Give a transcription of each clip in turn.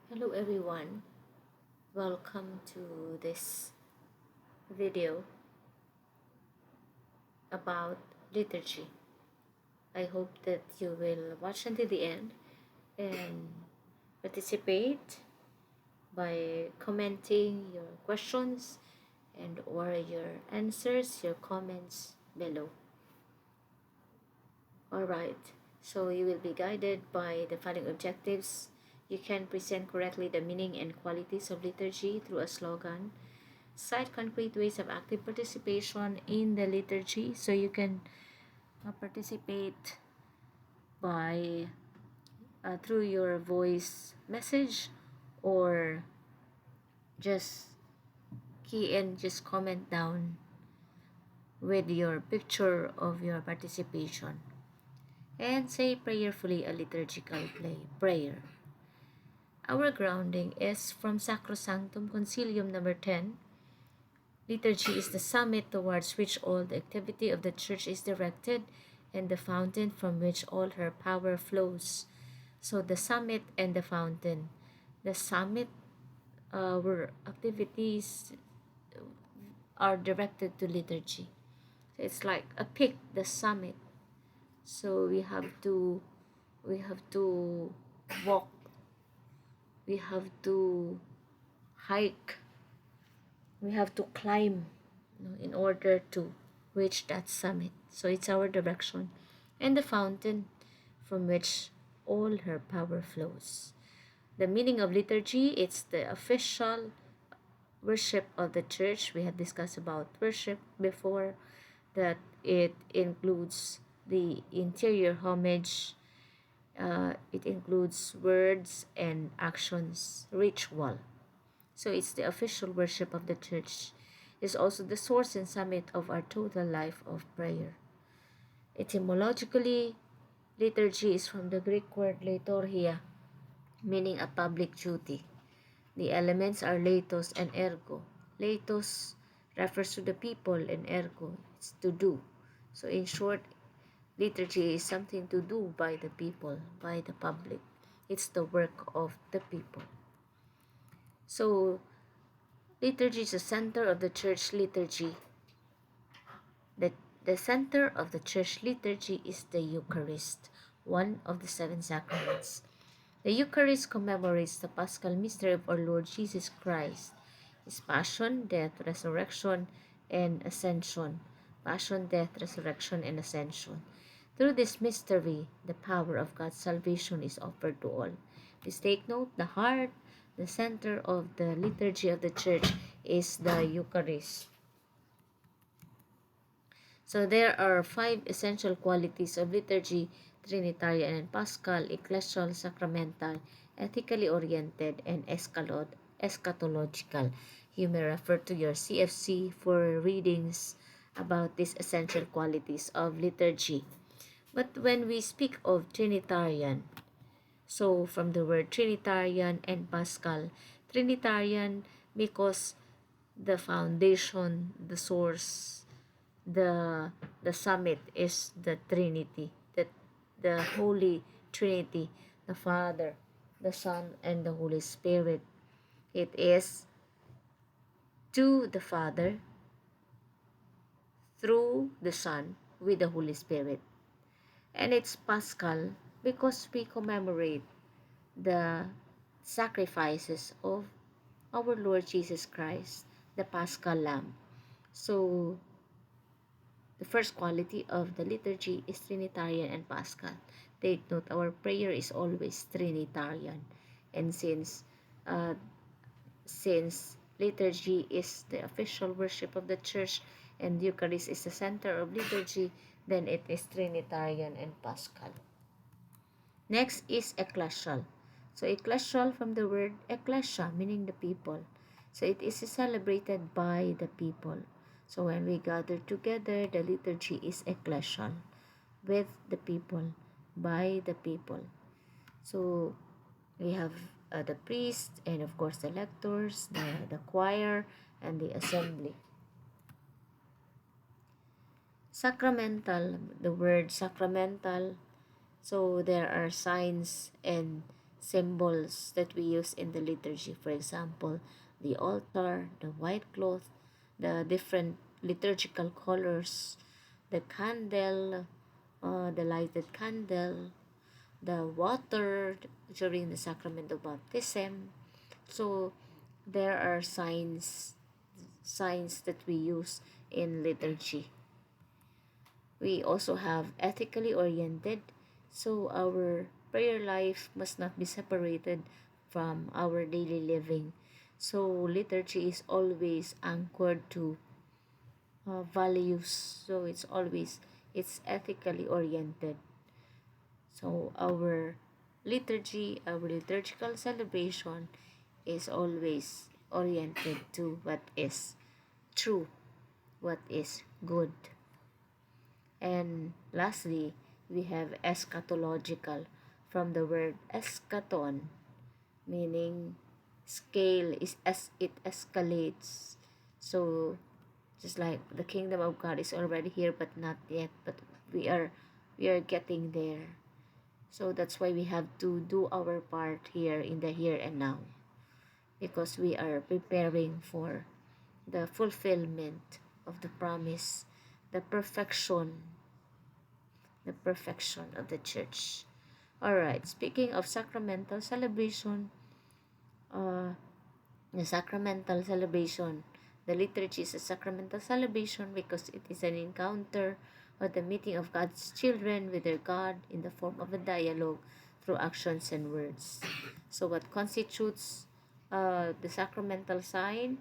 Hello everyone, welcome to this video about liturgy. I hope that you will watch until the end and participate by commenting your questions and or your answers, your comments below. Alright, so you will be guided by the following objectives. You can present correctly the meaning and qualities of liturgy through a slogan. Cite concrete ways of active participation in the liturgy, so you can participate by through your voice message or just key and just comment down with your picture of your participation and say prayerfully a liturgical prayer. Our grounding is from Sacrosanctum Concilium number 10. Liturgy is the summit towards which all the activity of the Church is directed and the fountain from which all her power flows. So the summit and the fountain. The summit, where activities are directed to liturgy. So it's like a peak, the summit. So we have to walk, we have to hike, we have to climb, in order to reach that summit. So it's our direction and the fountain from which all her power flows. The meaning of liturgy, it's the official worship of the church. We have discussed about worship before, that it includes the interior homage, it includes words and actions, ritual. So it's the official worship of the church. It's also the source and summit of our total life of prayer. Etymologically, liturgy is from the Greek word liturgia, meaning a public duty. The elements are leitos and ergo. Leitos refers to the people and ergo, it's to do. So in short, liturgy is something to do by the people, by the public. It's the work of the people. So liturgy is the center of the church liturgy. The, the center of the church liturgy is the Eucharist, one of the seven sacraments. The Eucharist commemorates the Paschal mystery of our Lord Jesus Christ, his passion, death, resurrection, and ascension. Passion, death, resurrection, and ascension. Through this mystery, the power of God's salvation is offered to all. Please take note, the heart, the center of the liturgy of the church is the Eucharist. So there are 5 essential qualities of liturgy: Trinitarian and Paschal, ecclesial, sacramental, ethically oriented, and eschatological. You may refer to your CFC for readings about these essential qualities of liturgy. But when we speak of Trinitarian, so from the word Trinitarian and Paschal, Trinitarian because the foundation, the source, the summit is the Trinity, the Holy Trinity, the Father, the Son, and the Holy Spirit. It is to the Father through the Son with the Holy Spirit. And it's Paschal because we commemorate the sacrifices of our Lord Jesus Christ, the Paschal Lamb. So the first quality of the liturgy is Trinitarian and Paschal. Take note, our prayer is always Trinitarian. And uh, since liturgy is the official worship of the church and Eucharist is the center of liturgy, then it is Trinitarian and Paschal. Next is ecclesial. So ecclesial from the word ecclesia, meaning the people. So it is celebrated by the people. So when we gather together, the liturgy is ecclesial, with the people, by the people. So we have the priest and of course the lectors, the choir, and the assembly. Sacramental, the word sacramental. So there are signs and symbols that we use in the liturgy. For example, the altar, the white cloth, the different liturgical colors, the candle, the lighted candle, the water during the sacrament of baptism. So there are signs that we use in liturgy. We also have ethically oriented, so our prayer life must not be separated from our daily living. So liturgy is always anchored to values. So it's ethically oriented. So our liturgical celebration is always oriented to what is true, what is good. And lastly, we have eschatological from the word eschaton, meaning scale is as it escalates. So just like the kingdom of God is already here but not yet, but we are we are getting there. So that's why we have to do our part here in the here and now, because we are preparing for the fulfillment of the promise, the perfection of the church. All right, speaking of sacramental celebration, uh, the sacramental celebration, the liturgy is a sacramental celebration because it is an encounter or the meeting of God's children with their God in the form of a dialogue through actions and words. So, what constitutes the sacramental sign?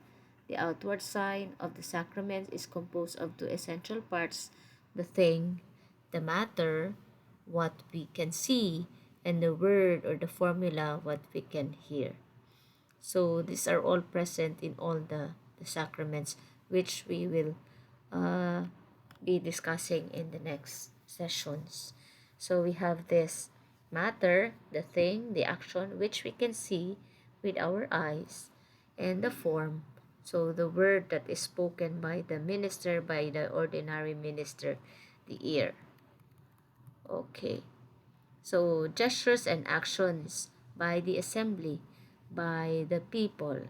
The outward sign of the sacrament is composed of two essential parts: the thing, the matter, what we can see, and the word or the formula, what we can hear. So these are all present in all the sacraments, which we will uh, be discussing in the next sessions. So we have this matter, the thing, the action, which we can see with our eyes, and the form. So the word that is spoken by the minister, by the ordinary minister, the ear. Okay. So gestures and actions by the assembly, by the people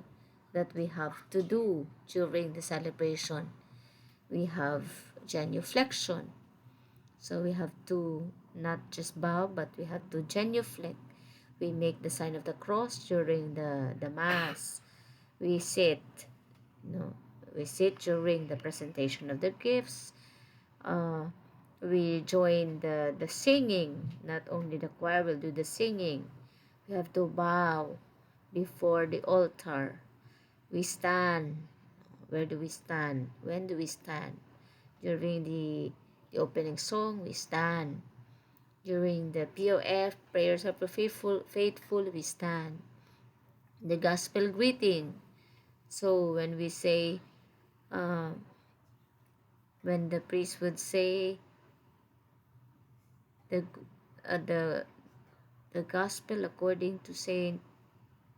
that we have to do during the celebration. We have genuflection. So we have to not just bow, but we have to genuflect. We make the sign of the cross during the mass. We sit, we sit during the presentation of the gifts. uh, we join the singing. Not only the choir will do the singing. We have to bow before the altar. We stand. Where do we stand? When do we stand? During the opening song, we stand. During the POF, prayers of the faithful, we stand. The gospel greeting. So when we say, uh, when the priest would say the uh, the the gospel according to Saint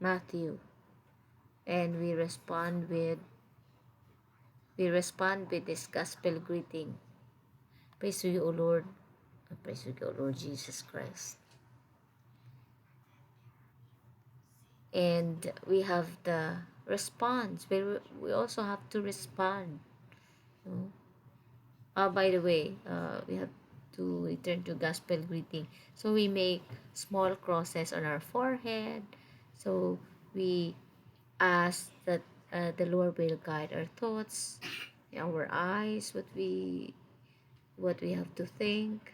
Matthew, and we respond with this gospel greeting. Praise to you, O Lord. Praise to you, O Lord Jesus Christ. And we have the response. We also have to respond. You know? By the way, we have to return to gospel greeting. So we make small crosses on our forehead. So we ask that the Lord will guide our thoughts, our eyes, what we have to think,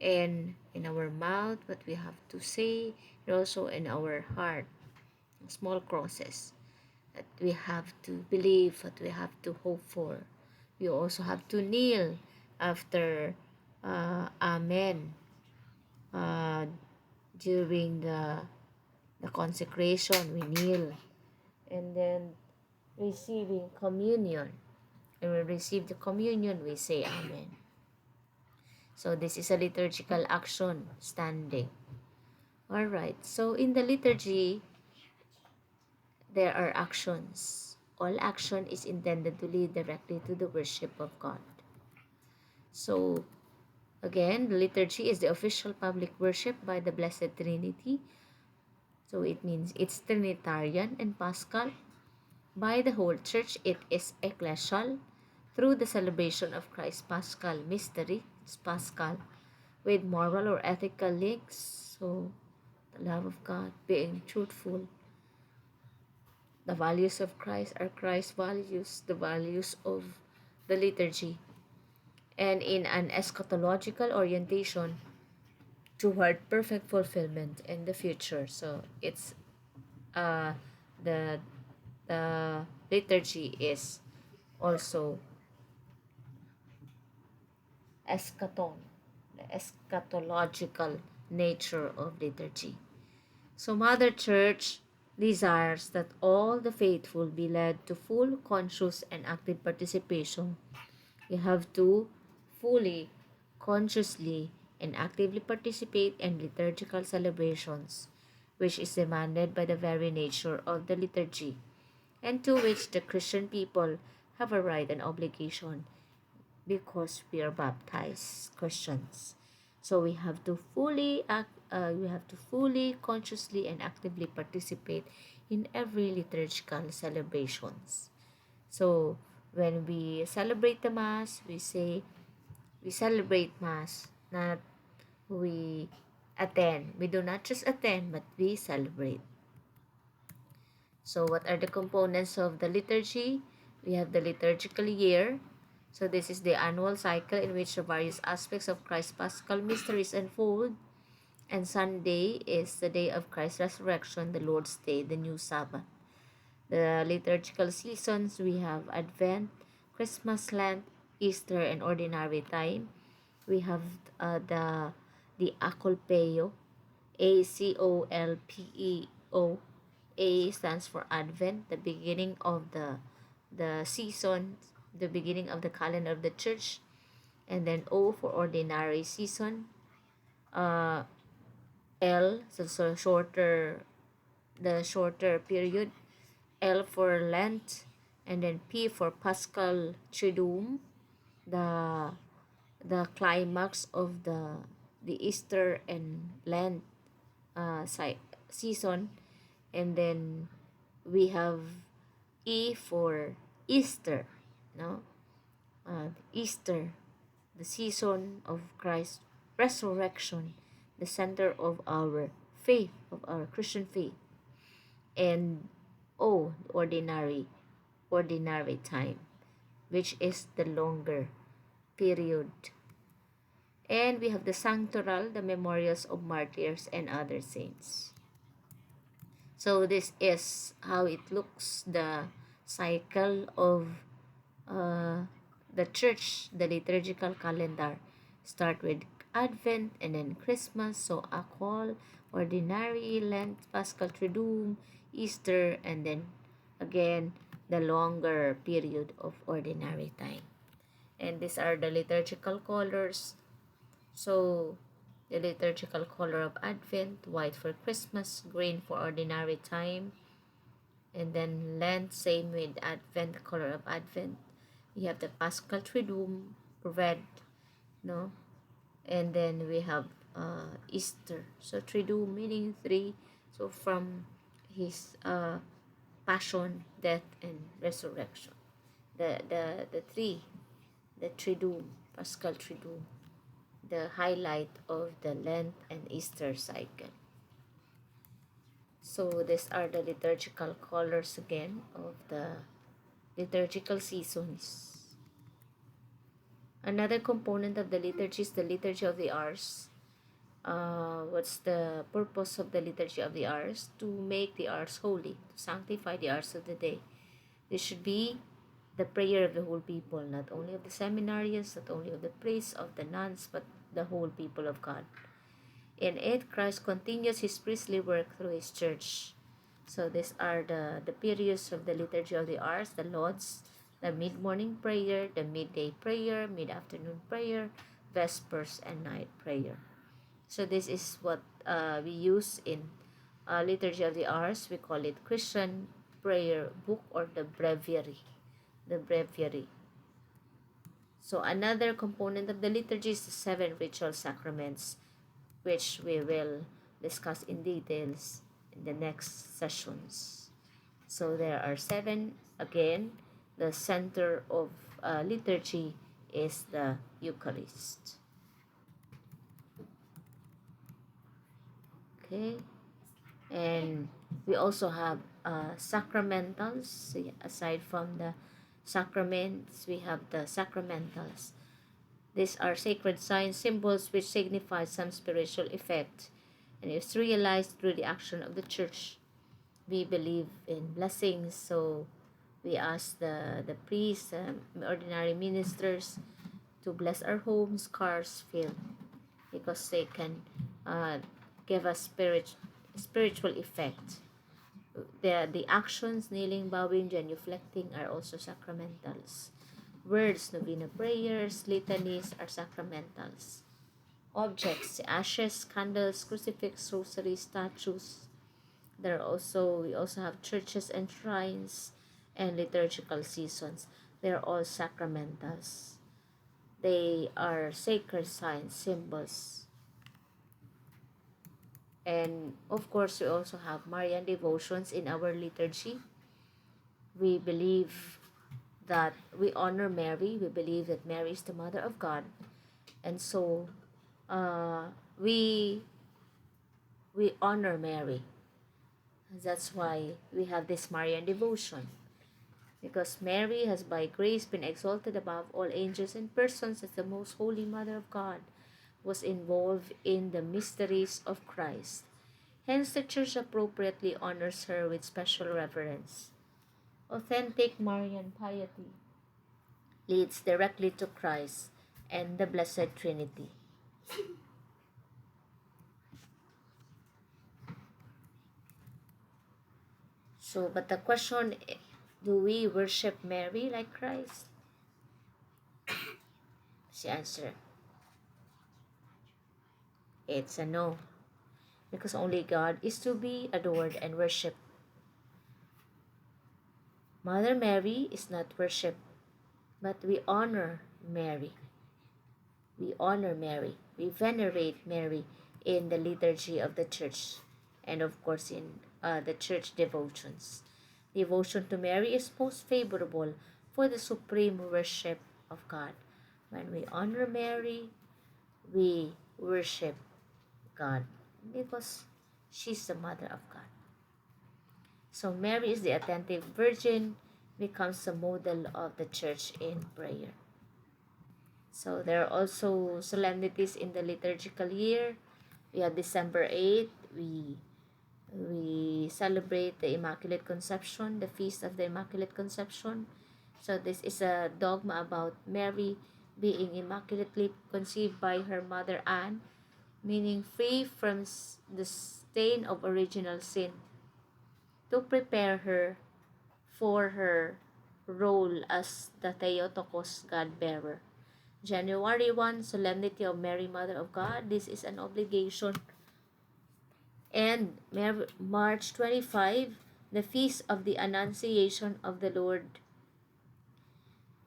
and in our mouth what we have to say, and also in our heart. Small crosses that we have to believe, what we have to hope for. We also have to kneel after Amen uh, during the consecration. We kneel, and then receiving communion. And we receive the communion, we say Amen. So this is a liturgical action, standing. All right. So in the liturgy, there are actions. All action is intended to lead directly to the worship of God. So again, the liturgy is the official public worship by the Blessed Trinity So it means it's Trinitarian and Paschal. By the whole church, it is ecclesial through the celebration of Christ's Paschal mystery. It's Paschal with moral or ethical links. So the love of God, being truthful. The values of Christ are Christ's values, the values of the liturgy, and in an eschatological orientation toward perfect fulfillment in the future. So it's uh the the liturgy is also eschaton, the eschatological nature of liturgy. So Mother Church desires that all the faithful be led to full, conscious, and active participation. You have to fully, consciously, and actively participate in liturgical celebrations, which is demanded by the very nature of the liturgy, and to which the Christian people have a right and obligation because we are baptized Christians. So we have to fully, consciously, and actively participate in every liturgical celebrations. So when we celebrate the Mass, we say we celebrate Mass, not we attend. We do not just attend, but we celebrate. So what are the components of the liturgy? We have the liturgical year. So this is the annual cycle in which the various aspects of Christ's Paschal mysteries unfold. And Sunday is the day of Christ's resurrection, the Lord's Day, the new Sabbath. The liturgical seasons, we have Advent, Christmas, Lent, Easter, and Ordinary Time. We have the Acolpeo, ACOLPEO. A stands for Advent, the beginning of the season, the beginning of the calendar of the church, and then O for Ordinary Season. Uh, L, so shorter, the shorter period. L for Lent, and then P for Paschal Triduum, the climax of the Easter and Lent season, and then we have E for Easter, no, Easter, the season of Christ's resurrection, the center of our faith, of our Christian faith, and O, ordinary time, which is the longer period. And we have the sanctoral, the memorials of martyrs and other saints. So this is how it looks, the cycle of uh, the church, the liturgical calendar. Start with Advent and then Christmas, so Acol, Ordinary, Lent, Paschal Triduum, Easter, and then again the longer period of Ordinary Time. And these are the liturgical colors. So the liturgical color of Advent, white for Christmas, green for Ordinary Time, and then Lent, same with Advent, color of Advent. We have the Paschal Triduum, red, no, and then we have Easter. So Triduum meaning three. So from his passion, death, and resurrection. The three, the Triduum, Paschal Triduum, the highlight of the Lent and Easter cycle. So these are the liturgical colors again of the liturgical seasons. Another component of the liturgy is the liturgy of the hours. What's the purpose of the liturgy of the hours? To make the hours holy, to sanctify the hours of the day. This should be the prayer of the whole people, not only of the seminarians, not only of the priests, of the nuns, but the whole people of God. In it, Christ continues his priestly work through his church. So these are the periods of the liturgy of the hours, the lauds, the mid-morning prayer, the midday prayer, mid-afternoon prayer, vespers, and night prayer. So this is what we use in liturgy of the hours. We call it Christian prayer book or the breviary. The breviary. So another component of the liturgy is the 7 ritual sacraments, which we will discuss in details in the next sessions. So there are 7. Again, the center of liturgy is the Eucharist. Okay, and we also have sacramentals. So aside from the sacraments, we have the sacramentals. These are sacred signs, symbols which signify some spiritual effect, and it's realized through the action of the church. We believe in blessings, so we ask the priests, ordinary ministers, to bless our homes, cars, field, because they can uh, give us spiritual effect. The actions, kneeling, bowing, genuflecting, are also sacramentals. Words, novena prayers, litanies are sacramentals. Objects, ashes, candles, crucifix, rosary, statues. We also have churches and shrines and liturgical seasons. They're all sacramentals. They are sacred signs, symbols. And of course, we also have Marian devotions in our liturgy. We believe that we honor Mary. We believe that Mary is the Mother of God. And so uh, we honor Mary. That's why we have this Marian devotion. Because Mary has by grace been exalted above all angels and persons as the most holy Mother of God, was involved in the mysteries of Christ. Hence, the Church appropriately honors her with special reverence. Authentic Marian piety leads directly to Christ and the Blessed Trinity. So, but the question, do we worship Mary like Christ? The answer, it's a no. Because only God is to be adored and worshipped. Mother Mary is not worshipped, but we honor Mary. We honor Mary. We venerate Mary in the liturgy of the church and, of course, in the church devotions. Devotion to Mary is most favorable for the supreme worship of God. When we honor Mary, we worship God because she's the Mother of God. So Mary is the attentive virgin, becomes the model of the church in prayer. So there are also solemnities in the liturgical year. We have December 8th. We celebrate the Immaculate Conception, the Feast of the Immaculate Conception. So this is a dogma about Mary being immaculately conceived by her mother Anne, meaning free from the stain of original sin, to prepare her for her role as the Theotokos God-bearer. January 1, Solemnity of Mary, Mother of God. This is an obligation. And March 25, the Feast of the Annunciation of the Lord.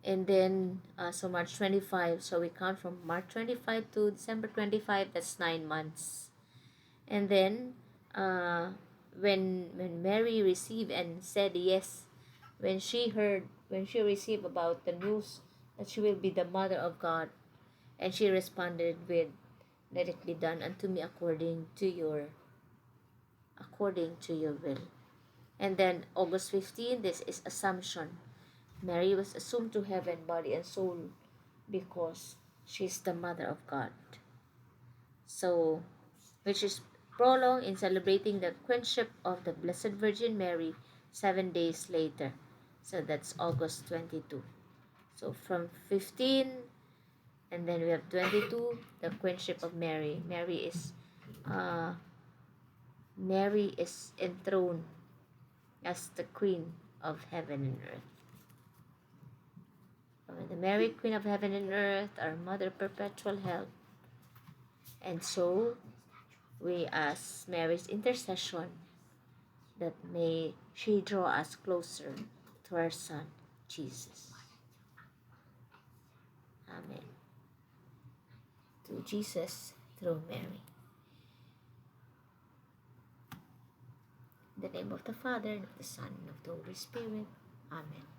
And then, so March 25, so we count from March 25 to December 25, that's 9 months. And then, when Mary received and said yes, when she received about the news that she will be the Mother of God, and she responded with, "Let it be done unto me according to your will." And then August 15, this is Assumption. Mary was assumed to heaven, body and soul, because she's the Mother of God. So, which is prolonged in celebrating the queenship of the Blessed Virgin Mary 7 days later. So that's August 22. So from 15, and then we have 22, the queenship of Mary. Mary is enthroned as the Queen of Heaven and Earth. The Mary, Queen of Heaven and Earth, our Mother Perpetual Help. And so, we ask Mary's intercession that may she draw us closer to our Son, Jesus. Amen. To Jesus through Mary. the name of the Father, and of the Son, and of the Holy Spirit. Amen.